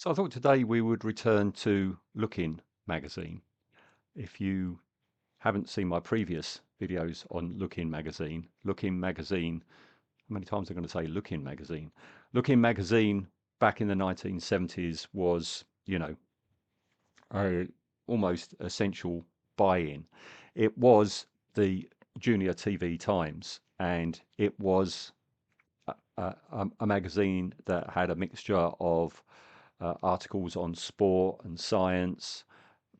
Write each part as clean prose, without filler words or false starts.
So I thought today we would return to Lookin magazine. If you haven't seen my previous videos on Lookin magazine, how many times am I going to say Lookin magazine? Lookin magazine back in the 1970s was, a almost essential buy-in. It was the Junior TV Times, and it was a magazine that had a mixture of articles on sport and science,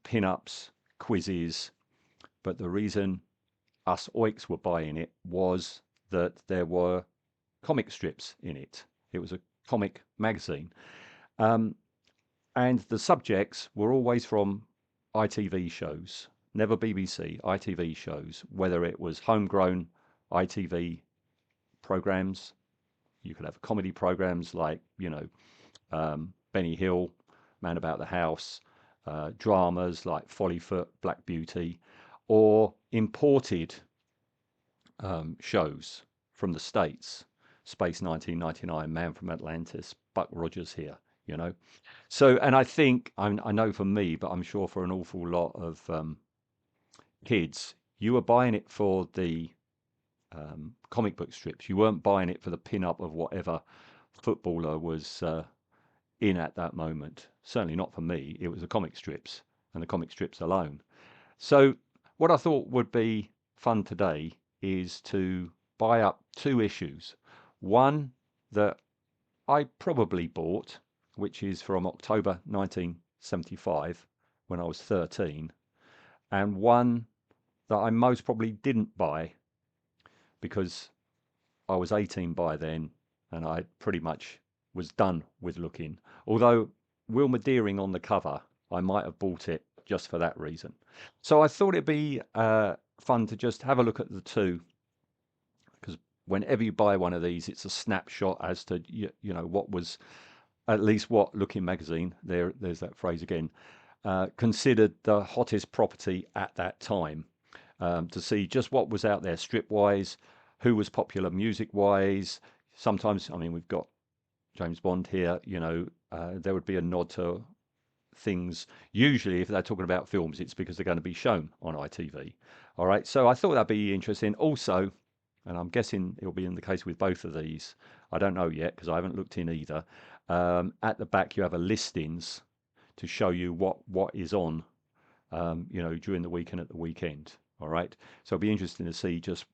pin-ups, quizzes. But the reason us oiks were buying it was that there were comic strips in it. It was a comic magazine. Um, and the subjects were always from ITV shows, never BBC, ITV shows, whether it was homegrown ITV programs. You could have comedy programs like, Benny Hill, Man About the House, dramas like Follyfoot, Black Beauty, or imported shows from the States. Space 1999, Man from Atlantis, Buck Rogers here, you know. So, and I know for me, but I'm sure for an awful lot of kids, you were buying it for the comic book strips. You weren't buying it for the pin-up of whatever footballer was in at that moment. Certainly not for me. It was the comic strips and the comic strips alone. So, what I thought would be fun today is to buy up two issues. One that I probably bought, which is from October 1975 when I was 13, and one that I most probably didn't buy because I was 18 by then and I pretty much was done with looking. Although Wilma Deering on the cover, I might have bought it just for that reason. So I thought it'd be fun to just have a look at the two because whenever you buy one of these, it's a snapshot as to what was at least what Looking Magazine, there's that phrase again, considered the hottest property at that time, to see just what was out there strip-wise, who was popular music-wise. Sometimes, I mean, we've got James Bond here, there would be a nod to things. Usually, if they're talking about films, it's because they're going to be shown on ITV. All right, so I thought that'd be interesting. Also, and I'm guessing it'll be in the case with both of these. I don't know yet because I haven't looked in either. At the back, you have a listings to show you what is on, during the week and at the weekend. All right, so it'll be interesting to see just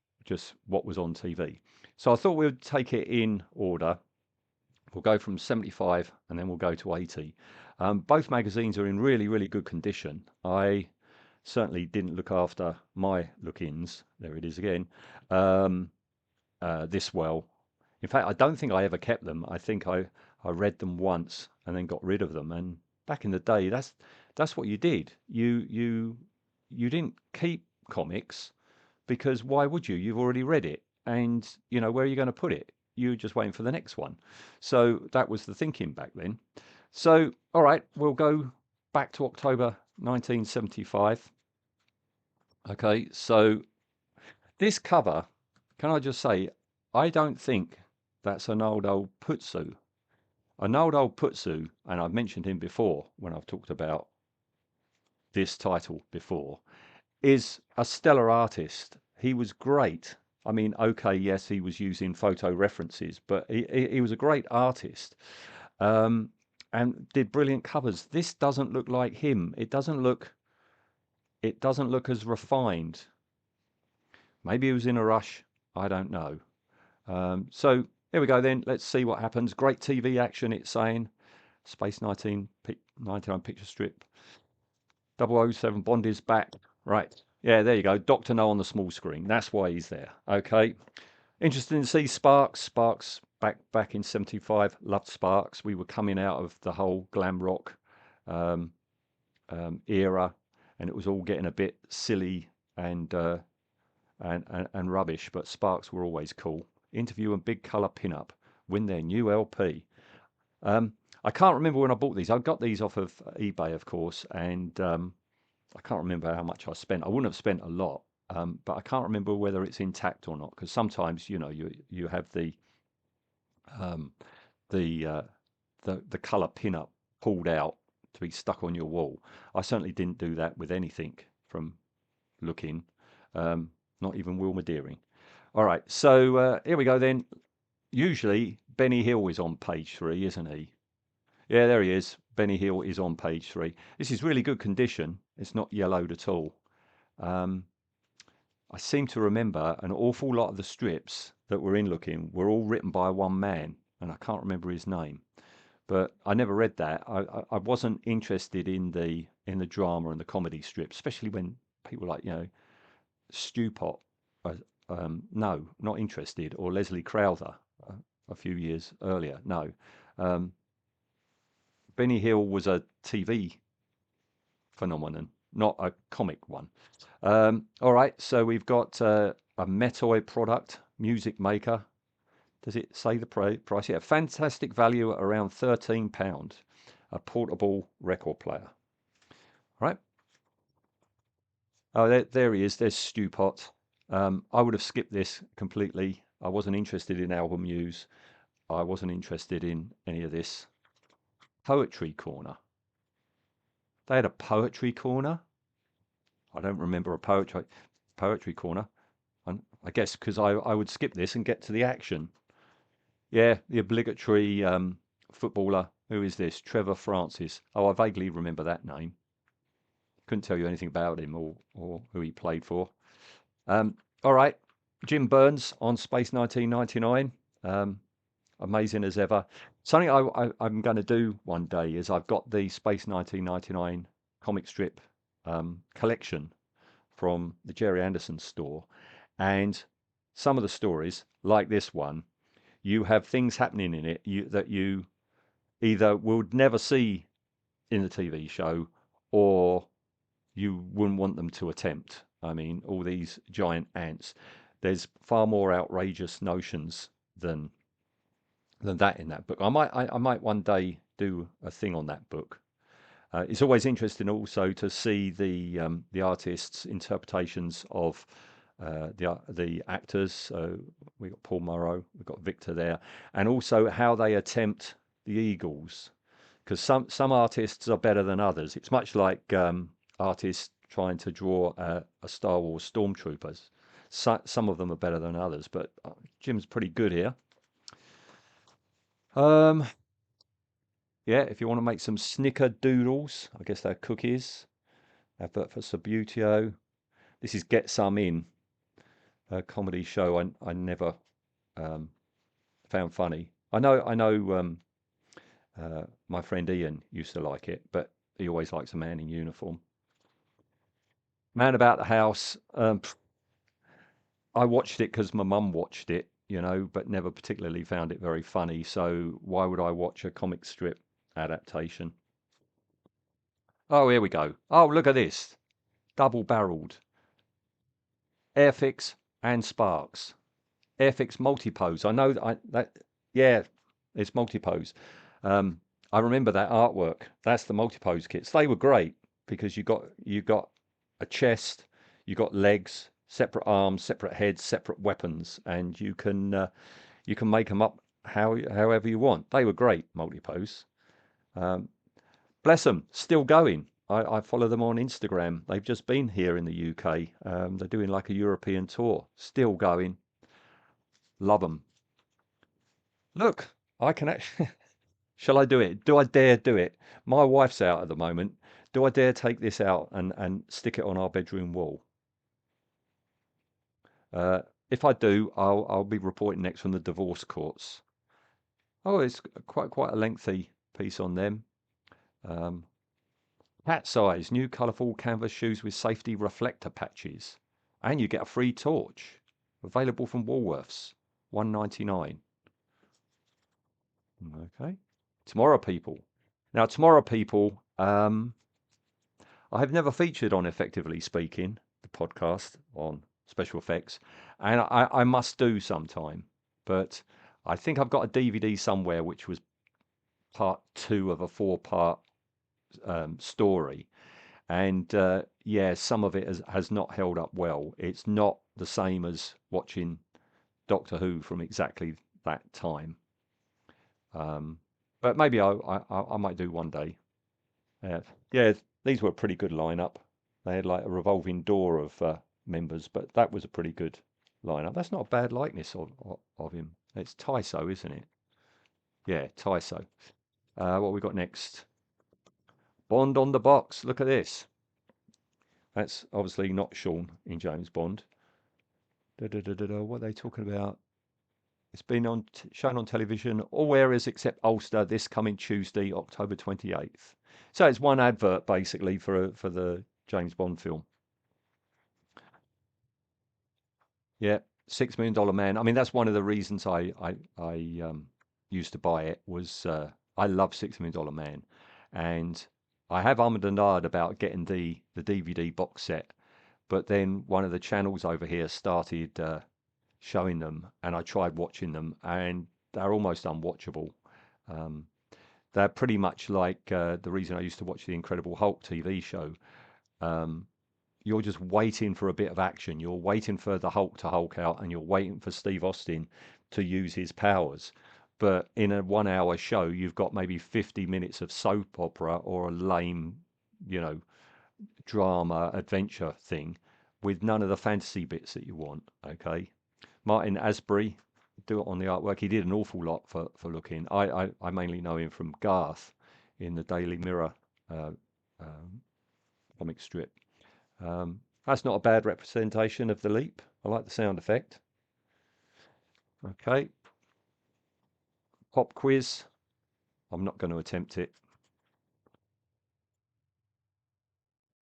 what was on TV. So I thought we would take it in order. We'll go from 75 and then we'll go to 80. Both magazines are in really, really good condition. I certainly didn't look after my look-ins. There it is again. Um, this well. In fact, I don't think I ever kept them. I think I read them once and then got rid of them. And back in the day, that's what you did. You didn't keep comics because why would you? You've already read it, and where are you going to put it? You're just waiting for the next one. So that was the thinking back then. So all right, we'll go back to October 1975. Okay, so this cover, can I just say, I don't think that's an old Putsu. An old Putsu, and I've mentioned him before when I've talked about this title before, is a stellar artist. He was great. I mean, okay, yes, he was using photo references, but he was a great artist, um, and did brilliant covers. This doesn't look like him. It doesn't look as refined. Maybe he was in a rush. I don't know. So here we go then. Let's see what happens. Great TV action, it's saying. Space 99 picture strip. 007 Bond is back. Right. Yeah, there you go. Dr. No on the small screen. That's why he's there. Okay. Interesting to see Sparks. Sparks back in 75. Loved Sparks. We were coming out of the whole glam rock um, era, and it was all getting a bit silly and and rubbish, but Sparks were always cool. Interview and Big Colour Pinup win their new LP. Um, I can't remember when I bought these. I got these off of eBay, of course, and I can't remember how much I spent. I wouldn't have spent a lot, but I can't remember whether it's intact or not. Because sometimes, you have um, the uh, the colour pinup pulled out to be stuck on your wall. I certainly didn't do that with anything from looking, not even Wilma Deering. All right, so here we go then. Usually Benny Hill is on page 3, isn't he? Yeah, there he is. Benny Hill is on page 3. This is really good condition. It's not yellowed at all. Um, I seem to remember an awful lot of the strips that were in Looking were all written by one man, and I can't remember his name. But I never read that. I wasn't interested in the drama and the comedy strips, especially when people like Stu Pot. No, not interested, or Leslie Crowther a few years earlier. No, um, Benny Hill was a TV phenomenon, not a comic one. All right, so we've got a Metoy product, Music Maker. Does it say the price? Yeah, fantastic value at around £13. A portable record player. All right. Oh, there he is. There's Stu Pot. I would have skipped this completely. I wasn't interested in album news. I wasn't interested in any of this. Poetry Corner. They had a poetry corner. I don't remember a poetry corner. I guess because I would skip this and get to the action. Yeah, the obligatory footballer. Who is this? Trevor Francis. Oh, I vaguely remember that name. Couldn't tell you anything about him or who he played for. All right, Jim Burns on Space 1999. Amazing as ever. Something I'm going to do one day is I've got the Space 1999 comic strip collection from the Jerry Anderson store, and some of the stories, like this one, you have things happening in it that you either would never see in the TV show or you wouldn't want them to attempt. I mean, all these giant ants. There's far more outrageous notions than that in that book. I might one day do a thing on that book. It's always interesting also to see the artists' interpretations of the actors. We've got Paul Morrow, we've got Victor there, and also how they attempt the Eagles. Because some artists are better than others. It's much like artists trying to draw a Star Wars stormtroopers. Some of them are better than others, but Jim's pretty good here. Um, yeah, if you want to make some snickerdoodles, I guess they're cookies. Advert for Subutio. This is Get Some In, a comedy show I never found funny. I know my friend Ian used to like it, but he always likes a man in uniform. Man About the House. I watched it because my mum watched it, but never particularly found it very funny. So why would I watch a comic strip adaptation? Oh, here we go. Oh, look at this. Double-barreled. Airfix and Sparks. Airfix Multipose. I know yeah, it's Multipose. I remember that artwork. That's the Multipose kits. They were great because you got a chest, you got legs, separate arms, separate heads, separate weapons, and you can make them up however you want. They were great, Multipose. Um, Bless them, still going. I follow them on Instagram. They've just been here in the UK. They're doing like a European tour. Still going. Love them. Look, I can actually. Shall I do it? Do I dare do it? My wife's out at the moment. Do I dare take this out and stick it on our bedroom wall? Uh, if I do, I'll be reporting next from the divorce courts. Oh, it's quite a lengthy piece on them. Um, Cat size, new colourful canvas shoes with safety reflector patches. And you get a free torch. Available from Woolworths. 1.99. Okay. Tomorrow People. Now, Tomorrow People, I have never featured on Effectively Speaking, the podcast on special effects, and I must do sometime. But I think I've got a DVD somewhere which was part 2 of a 4-part story. And yeah, some of it has not held up well. It's not the same as watching Doctor Who from exactly that time. But But maybe I might do one day. Yeah, these were a pretty good lineup. They had like a revolving door of members, but that was a pretty good lineup. That's not a bad likeness of him. It's Tyso, isn't it? Yeah, Tyso. What we got next? Bond on the box. Look at this. That's obviously not Sean in James Bond. What are they talking about? It's been shown on television, all areas except Ulster, this coming Tuesday, October 28th. So it's one advert basically for the James Bond film. Yeah, $6 million man. I mean, that's one of the reasons I used to buy it was I love $6 Million Man, and I have ummed and ahed about getting the DVD box set, but then one of the channels over here started showing them, and I tried watching them, and they're almost unwatchable. Um, they're pretty much like the reason I used to watch the Incredible Hulk TV show. Um, you're just waiting for a bit of action. You're waiting for the Hulk to Hulk out, and you're waiting for Steve Austin to use his powers. But in a 1 hour show, you've got maybe 50 minutes of soap opera or a lame, you know, drama adventure thing with none of the fantasy bits that you want. Okay. Martin Asbury, do it on the artwork. He did an awful lot for looking. I mainly know him from Garth in the Daily Mirror uh, um, comic strip. That's not a bad representation of the leap. I like the sound effect. Okay, pop quiz. I'm not going to attempt it.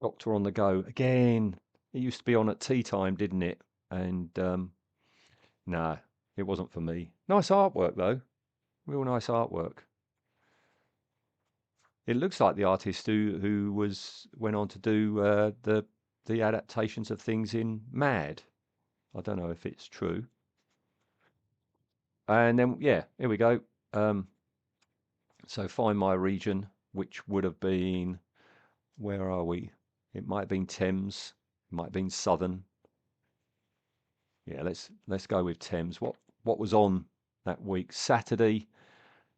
Doctor on the Go again. It used to be on at tea time, didn't it? And nah, it wasn't for me. Nice artwork though. Real nice artwork. It looks like the artist who went on to do the adaptations of things in Mad. I don't know if it's true. And then yeah, here we go. Um, so find my region, which would have been, where are we? It might have been Thames, it might have been Southern. Yeah, let's go with Thames. What was on that week? Saturday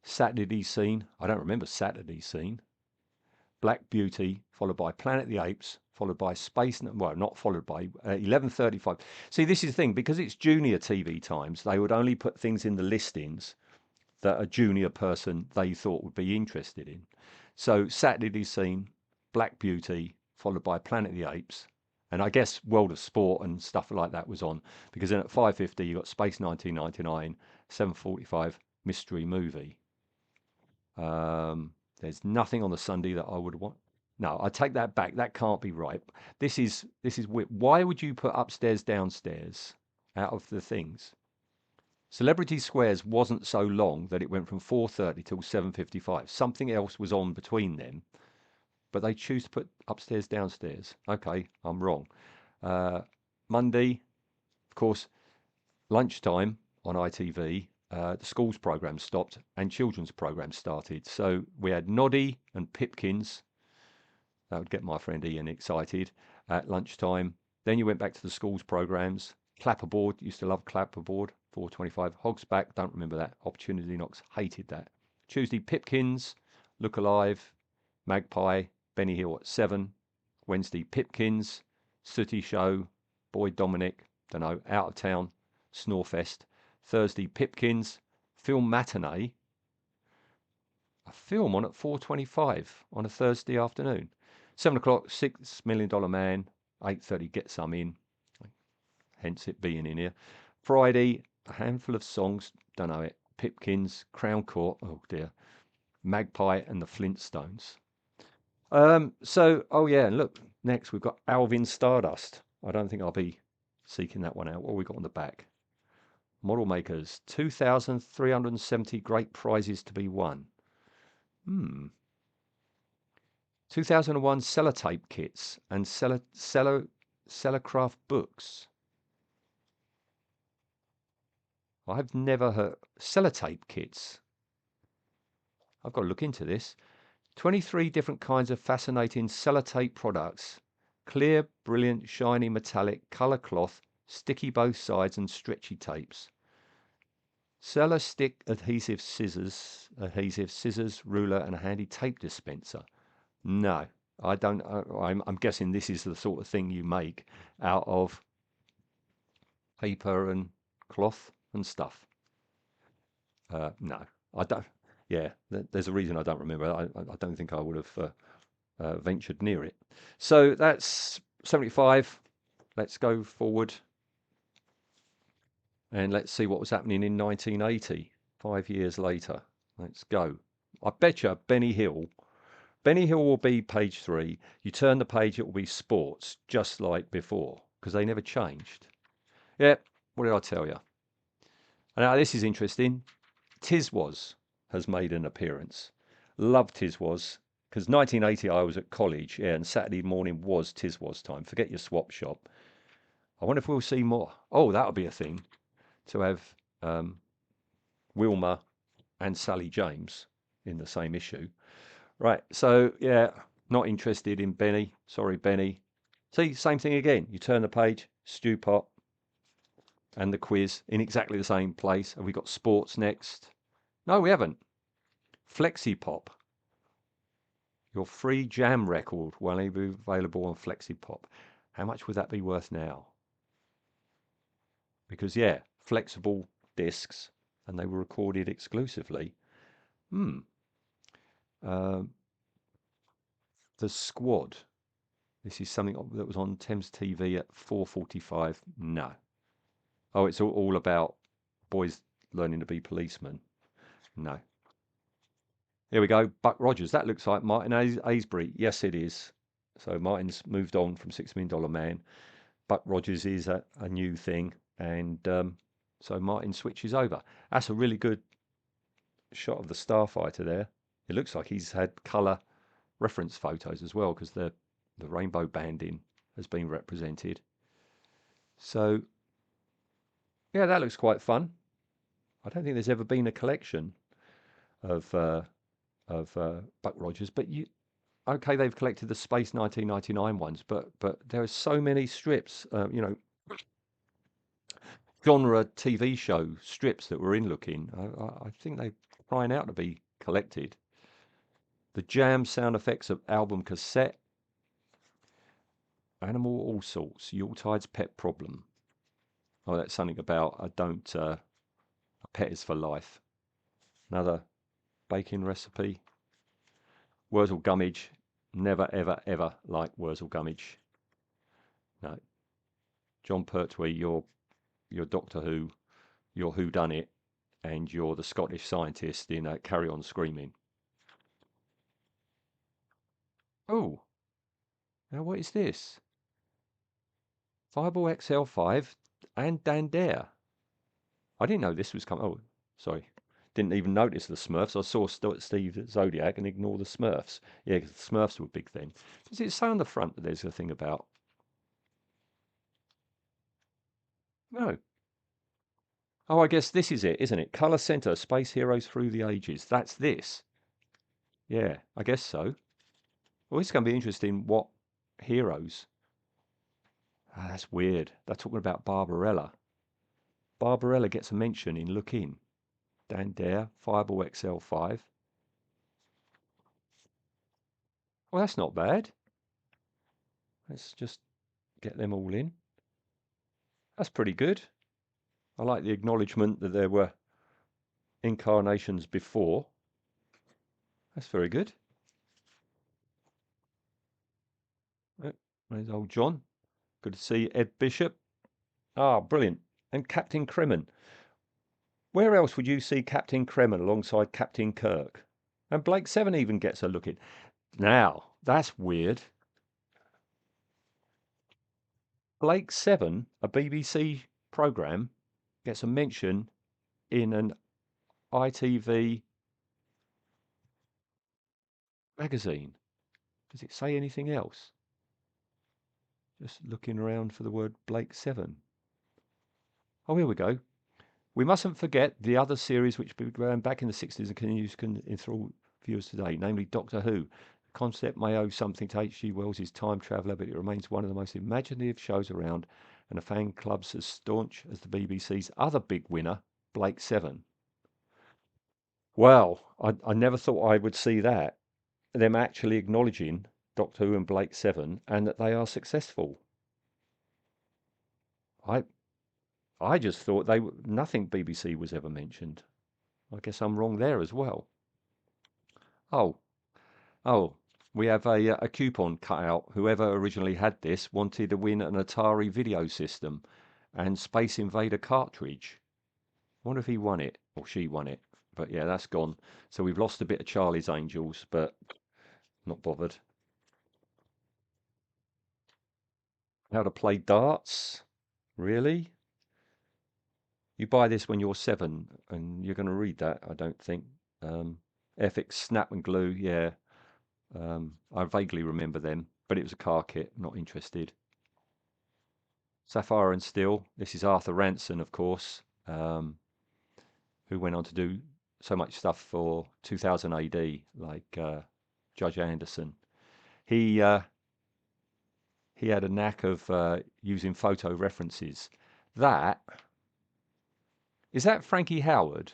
scene. I don't remember Saturday scene. Black Beauty, followed by Planet of the Apes, followed by Space. Well, not followed by 11:35. See, this is the thing, because it's junior TV times. They would only put things in the listings that a junior person they thought would be interested in. So Saturday scene, Black Beauty, followed by Planet of the Apes, and I guess World of Sport and stuff like that was on, because then at 5:50 you got Space 1999, 7:45 Mystery Movie. There's nothing on the Sunday that I would want. No, I take that back. That can't be right. This is weird. Why would you put upstairs downstairs out of the things? Celebrity Squares wasn't so long that it went from 4:30 till 7:55. Something else was on between them, but they choose to put upstairs downstairs. Okay, I'm wrong. Uh, Monday, of course, lunchtime on ITV. The schools program stopped and children's program started. So we had Noddy and Pipkins. That would get my friend Ian excited at lunchtime. Then you went back to the schools programs. Clapperboard, used to love Clapperboard, 4:25. Hogsback, don't remember that. Opportunity Knocks, hated that. Tuesday, Pipkins, Look Alive, Magpie, Benny Hill at 7. Wednesday, Pipkins, Sooty Show, Boy Dominic, don't know, Out of Town, Snorefest. Thursday, Pipkins, Film Matinee, a film on at 4:25 on a Thursday afternoon. 7 o'clock, $6 Million Man, 8:30, Get Some In, hence it being in here. Friday, a handful of songs, don't know it. Pipkins, Crown Court, oh dear, Magpie and the Flintstones. Oh yeah, and look, next we've got Alvin Stardust. I don't think I'll be seeking that one out. What have we got on the back? Model Makers, 2,370 great prizes to be won. 2001 sellotape kits and Cellarcraft books. I've never heard sellotape kits. I've got to look into this. 23 different kinds of fascinating sellotape products. Clear, brilliant, shiny, metallic, colour cloth, sticky both sides and stretchy tapes. Cellar stick adhesive, scissors, ruler, and a handy tape dispenser. No, I don't. I'm guessing this is the sort of thing you make out of paper and cloth and stuff. No, I don't. Yeah, there's a reason I don't remember. I don't think I would have ventured near it. So that's 75. Let's go forward and let's see what was happening in 1980, 5 years later. Let's go. I bet you Benny Hill. Benny Hill will be page 3. You turn the page, it will be sports, just like before, because they never changed. Yep, what did I tell you? Now, this is interesting. Tiswas has made an appearance. Love Tiswas, because 1980 I was at college, yeah, and Saturday morning was Tiswas time. Forget your swap shop. I wonder if we'll see more. Oh, that'll be a thing, to have Wilma and Sally James in the same issue. Right, so yeah, not interested in Benny. Sorry, Benny. See, same thing again. You turn the page, stew pot, and the quiz in exactly the same place. Have we got sports next? No, we haven't. Flexi Pop. Your free jam record will only be available on Flexi Pop. How much would that be worth now? Because yeah, flexible discs, and they were recorded exclusively. The Squad. This is something that was on Thames TV at 4:45. No. Oh, it's all about boys learning to be policemen. No. Here we go. Buck Rogers. That looks like Martin Aisbury. Yes, it is. So Martin's moved on from $6 Million Man. Buck Rogers is a new thing. And so Martin switches over. That's a really good shot of the Starfighter there. It looks like he's had colour reference photos as well, because the rainbow banding has been represented. So yeah, that looks quite fun. I don't think there's ever been a collection of Buck Rogers, but okay, they've collected the Space 1999 ones, but there are so many strips, genre TV show strips that were in looking. I think they're crying out to be collected. The Jam sound effects of album cassette. Animal All Sorts, Yuletide's Pet Problem. Oh, that's something about a pet is for life. Another baking recipe. Wurzel Gummidge. Never, ever, ever like Wurzel Gummidge. No. John Pertwee, you're Doctor Who, you're Whodunit, and you're the Scottish scientist in Carry On Screaming. Oh, now what is this? Fireball XL5 and Dandare. I didn't know this was coming. Oh, sorry. Didn't even notice the Smurfs. I saw Steve Zodiac and ignore the Smurfs. Yeah, because the Smurfs were big then. Does it say on the front that there's a thing about? No. Oh, I guess this is it, isn't it? Color Center, Space Heroes Through the Ages. That's this. Yeah, I guess so. Well, it's going to be interesting what heroes. Ah, that's weird. They're talking about Barbarella. Barbarella gets a mention in Look In. Dandare, Fireball XL5. Well, that's not bad. Let's just get them all in. That's pretty good. I like the acknowledgement that there were incarnations before. That's very good. There's old John. Good to see Ed Bishop. Ah, brilliant. And Captain Kremen. Where else would you see Captain Kremen alongside Captain Kirk? And Blake Seven even gets a look in. Now, that's weird. Blake Seven, a BBC programme, gets a mention in an ITV magazine. Does it say anything else? Just looking around for the word Blake Seven. Oh, here we go. We mustn't forget the other series which began back in the 60s and continues to enthrall viewers today, namely Doctor Who. The concept may owe something to H.G. Wells' Time Traveller, but it remains one of the most imaginative shows around, and a fan club's as staunch as the BBC's other big winner, Blake Seven. Well, I never thought I would see that. Them actually acknowledging Doctor Who and Blake Seven and that they are successful. I I just thought nothing BBC was ever mentioned. I guess I'm wrong there as well. Oh, oh, we have a coupon cut out. Whoever originally had this wanted to win an Atari video system and Space Invader cartridge. I wonder if he won it or she won it. But yeah, that's gone. So we've lost a bit of Charlie's Angels, but not bothered. How to play darts? Really? You buy this when you're 7 and you're going to read that, I don't think. FX Snap and Glue, yeah. I vaguely remember them, but it was a car kit, not interested. Sapphire and Steel, this is Arthur Ranson, of course, who went on to do so much stuff for 2000 AD, like Judge Anderson. He had a knack of using photo references. That is that Frankie Howard?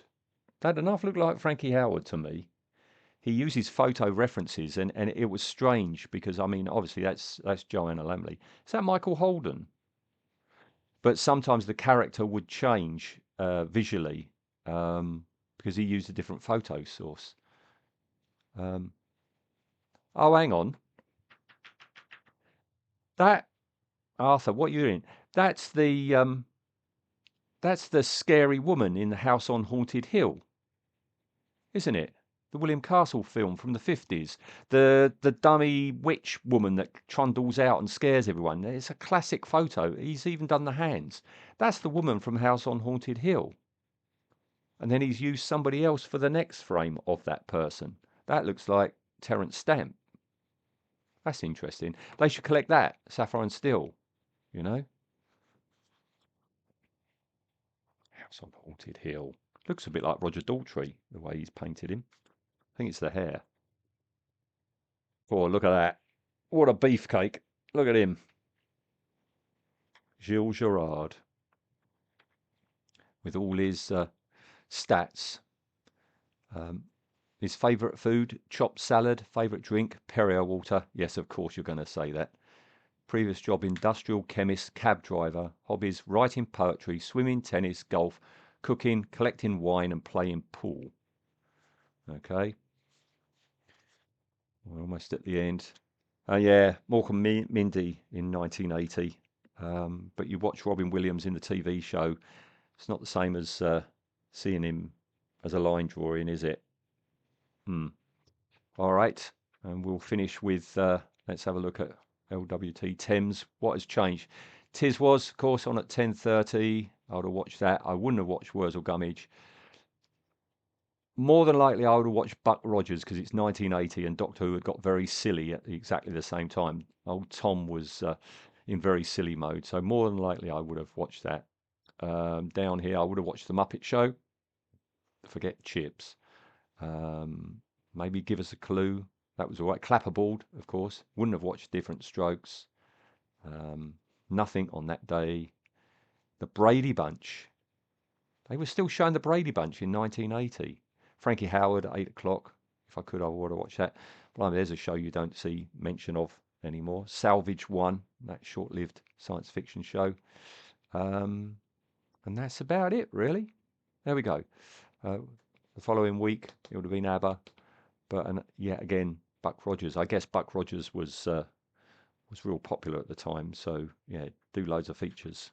That enough looked like Frankie Howard to me. He uses photo references, and it was strange because I mean, obviously that's Joanna Lumley. Is that Michael Holden? But sometimes the character would change visually because he used a different photo source. Um, oh, hang on, that Arthur, what are you doing? That's the scary woman in the House on Haunted Hill, isn't it? The William Castle film from the 50s. The dummy witch woman that trundles out and scares everyone. It's a classic photo. He's even done the hands. That's the woman from House on Haunted Hill. And then he's used somebody else for the next frame of that person. That looks like Terence Stamp. That's interesting. They should collect that, Sapphire and Steel, you know? House on Haunted Hill. Looks a bit like Roger Daltrey, the way he's painted him. I think it's the hair. Oh, look at that. What a beefcake. Look at him. Gilles Gerard. With all his stats. His favourite food, chopped salad. Favourite drink, Perrier water. Yes, of course you're going to say that. Previous job, industrial chemist, cab driver. Hobbies, writing poetry, swimming, tennis, golf, cooking, collecting wine and playing pool. Okay. We're almost at the end. Yeah, Morecambe Mindy in 1980. But you watch Robin Williams in the TV show. It's not the same as seeing him as a line drawing, is it? Hmm. All right. And we'll finish with, let's have a look at LWT Thames. What has changed? Tiz was, of course, on at 10:30. I would have watched that. I wouldn't have watched Wurzel Gummidge. More than likely, I would have watched Buck Rogers because it's 1980 and Doctor Who had got very silly at exactly the same time. Old Tom was in very silly mode. So more than likely, I would have watched that. Down here, I would have watched The Muppet Show. Forget Chips. Maybe Give Us a Clue. That was all right. Clapperboard, of course. Wouldn't have watched Different Strokes. Nothing on that day. The Brady Bunch. They were still showing the Brady Bunch in 1980. Frankie Howard, 8 o'clock. If I could, I would have watched that. Blimey, there's a show you don't see mention of anymore. Salvage One, that short-lived science fiction show. And that's about it, really. There we go. The following week, it would have been ABBA. But yet again, Buck Rogers. I guess Buck Rogers was real popular at the time. So, yeah, do loads of features.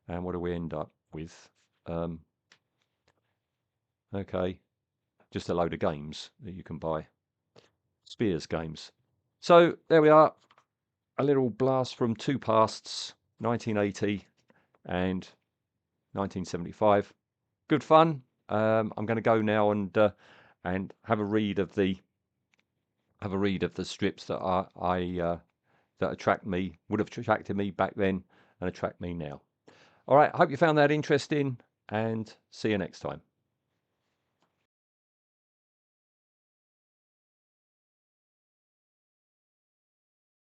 And what do we end up with? Okay, just a load of games that you can buy. Spears games. So there we are. A little blast from two pasts, 1980 and 1975. Good fun. I'm going to go now and have a read of the strips that that attract me, would have attracted me back then and attract me now. All right, I hope you found that interesting and see you next time.